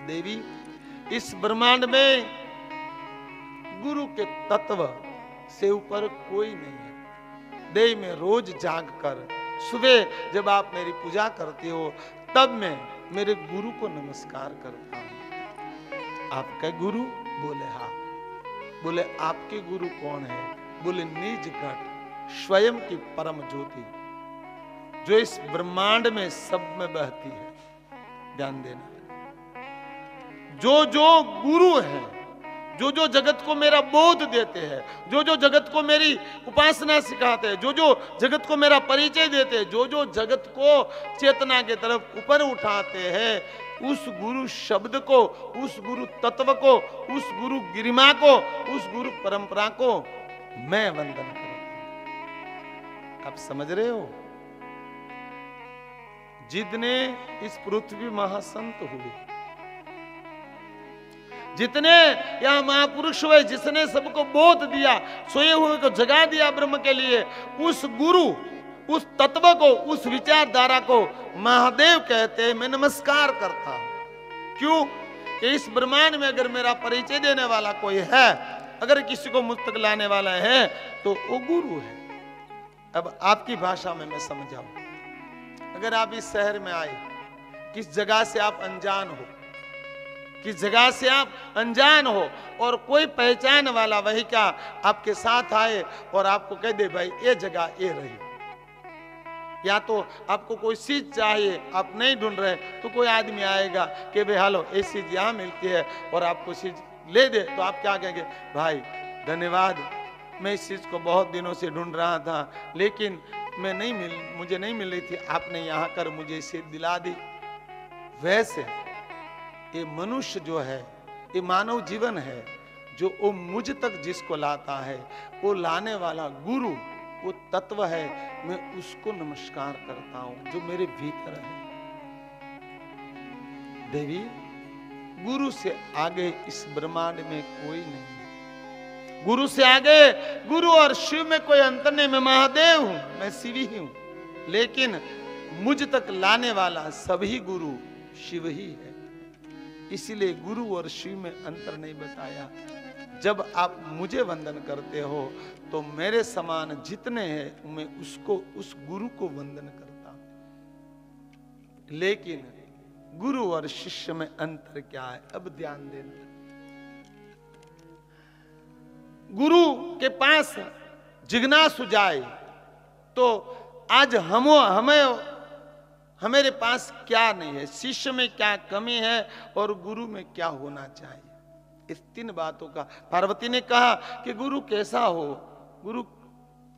देवी, इस ब्रह्मांड में गुरु के तत्व से ऊपर कोई नहीं है। देवी, मैं रोज जाग कर सुबह जब आप मेरी पूजा करते हो तब मैं मेरे गुरु को नमस्कार करता हूं। आपका गुरु? बोले हाँ। बोले आपके गुरु कौन है? बोले निज घट स्वयं की परम ज्योति जो इस ब्रह्मांड में सब में बहती है। ध्यान देना, जो जो गुरु है, जो जो जगत को मेरा बोध देते हैं, जो जो जगत को मेरी उपासना सिखाते हैं, जो जो जगत को मेरा परिचय देते हैं, जो जो जगत को चेतना के तरफ ऊपर उठाते हैं, उस गुरु शब्द को, उस गुरु तत्व को, उस गुरु गरिमा को, उस गुरु परंपरा को मैं वंदन करता हूं। आप समझ रहे हो? जितने इस पृथ्वी महासंत हुए, जितने यहां महापुरुष हुए, जिसने सबको बोध दिया, सोए हुए को जगा दिया ब्रह्म के लिए, उस गुरु, उस तत्व को, उस विचारधारा को महादेव कहते हैं। मैं नमस्कार करता हूं। क्यों? कि इस ब्रह्मांड में अगर मेरा परिचय देने वाला कोई है, अगर किसी को मुझ तक लाने वाला है, तो वो गुरु है। अब आपकी भाषा में मैं समझाऊं। अगर आप इस शहर में आए, किस जगह से आप अनजान हो, किस जगह से आप अनजान हो, और कोई पहचान वाला वही का आपके साथ आए और आपको कह दे भाई ये जगह ये रही, या तो आपको कोई चीज चाहिए, आप नहीं ढूंढ रहे, तो कोई आदमी आएगा कि भाई हेलो ये चीज यहाँ मिलती है, और आपको चीज ले दे, तो आप क्या कहेंगे? भाई धन्यवाद, मैं इस चीज को बहुत दिनों से ढूंढ रहा था, लेकिन मुझे नहीं मिल रही थी, आपने यहाँ कर मुझे इसे दिला दी। वैसे ये मनुष्य जो है, ये मानव जीवन है, जो वो मुझ तक जिसको लाता है, वो लाने वाला गुरु, वो तत्व है, मैं उसको नमस्कार करता हूं जो मेरे भीतर है। देवी, गुरु से आगे इस ब्रह्मांड में कोई नहीं है। गुरु से आगे, गुरु और शिव में कोई अंतर नहीं। मैं महादेव हूं, मैं शिव ही हूं, लेकिन मुझ तक लाने वाला सभी गुरु शिव ही है। इसीलिए गुरु और शिव में अंतर नहीं बताया। जब आप मुझे वंदन करते हो तो मेरे समान जितने हैं मैं उसको, उस गुरु को वंदन करता हूं। लेकिन गुरु और शिष्य में अंतर क्या है? अब ध्यान देना। गुरु के पास जिज्ञासु जाए तो आज हमारे पास क्या नहीं है, शिष्य में क्या कमी है और गुरु में क्या होना चाहिए। इस तीन बातों का पार्वती ने कहा कि गुरु कैसा हो, गुरु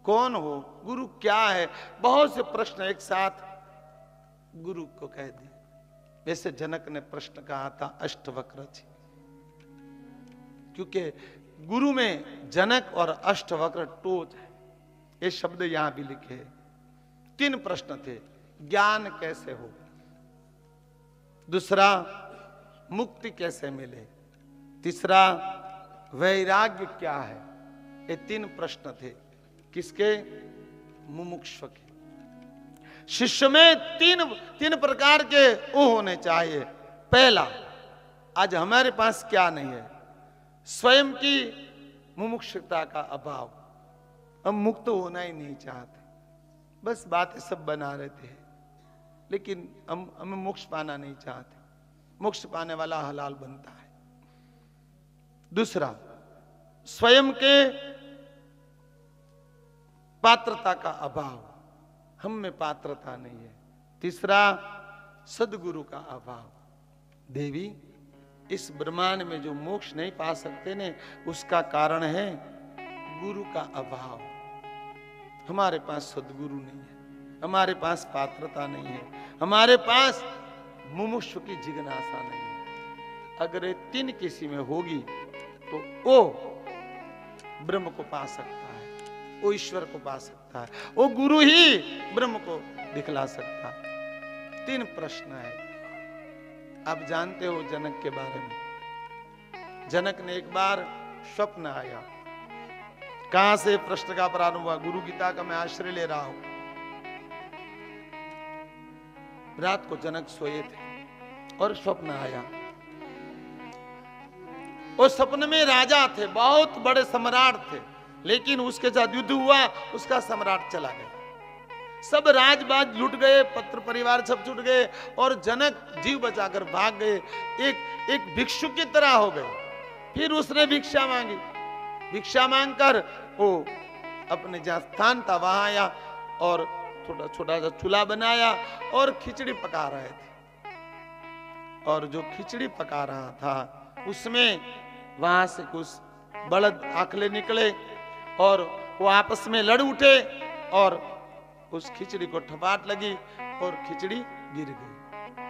कौन हो, गुरु क्या है। बहुत से प्रश्न एक साथ गुरु को कह दिए। वैसे जनक ने प्रश्न कहा था अष्टवक्र जी, क्योंकि गुरु में जनक और अष्टवक्र टोच है। ये शब्द यहां भी लिखे हैं। तीन प्रश्न थे। ज्ञान कैसे हो, दूसरा मुक्ति कैसे मिले, तीसरा वैराग्य क्या है। ये तीन प्रश्न थे। किसके? मुमुक्षु के। शिष्य में तीन प्रकार के वो होने चाहिए। पहला, आज हमारे पास क्या नहीं है? स्वयं की मुमुक्षुता का अभाव। हम मुक्त होना ही नहीं चाहते, बस बातें सब बना रहते हैं, लेकिन हमें मोक्ष पाना नहीं चाहते। मोक्ष पाने वाला हलाल बनता है। दूसरा, स्वयं के पात्रता का अभाव, हम में पात्रता नहीं है। तीसरा, सदगुरु का अभाव। देवी, इस ब्रह्मांड में जो मोक्ष नहीं पा सकते ने, उसका कारण है गुरु का अभाव। हमारे पास सदगुरु नहीं है, हमारे पास पात्रता नहीं है, हमारे पास मुमुक्षु की जिज्ञासा नहीं है। अगर ये तीन किसी में होगी तो वो ब्रह्म को पा सकता है, वो ईश्वर को पा सकता है, वो गुरु ही ब्रह्म को दिखला सकता है। तीन प्रश्न है। आप जानते हो जनक के बारे में। जनक ने एक बार स्वप्न आया। कहां से प्रश्न का प्रारंभ हुआ? गुरु गीता का मैं आश्रय ले रहा हूं। रात को जनक सोए थे और स्वप्न आया वो सपने में राजा थे, बहुत बड़े सम्राट थे, लेकिन उसके साथ युद्ध हुआ, उसका सम्राट चला गया, सब राजबाज लूट गए, पत्र परिवार सब छूट गए और जनक जीव बचाकर भाग गए, एक भिक्षु की तरह हो गए। फिर उसने भिक्षा मांगी, भिक्षा मांगकर वो अपने जहां स्थान था वहां आया और छोटा छोटा सा चूल्हा बनाया और खिचड़ी पका रहे थे, और जो खिचड़ी पका रहा था उसमें वहां से कुछ बलद आखले निकले और वो आपस में लड़ उठे और उस खिचड़ी को ठपाट लगी और खिचड़ी गिर गई।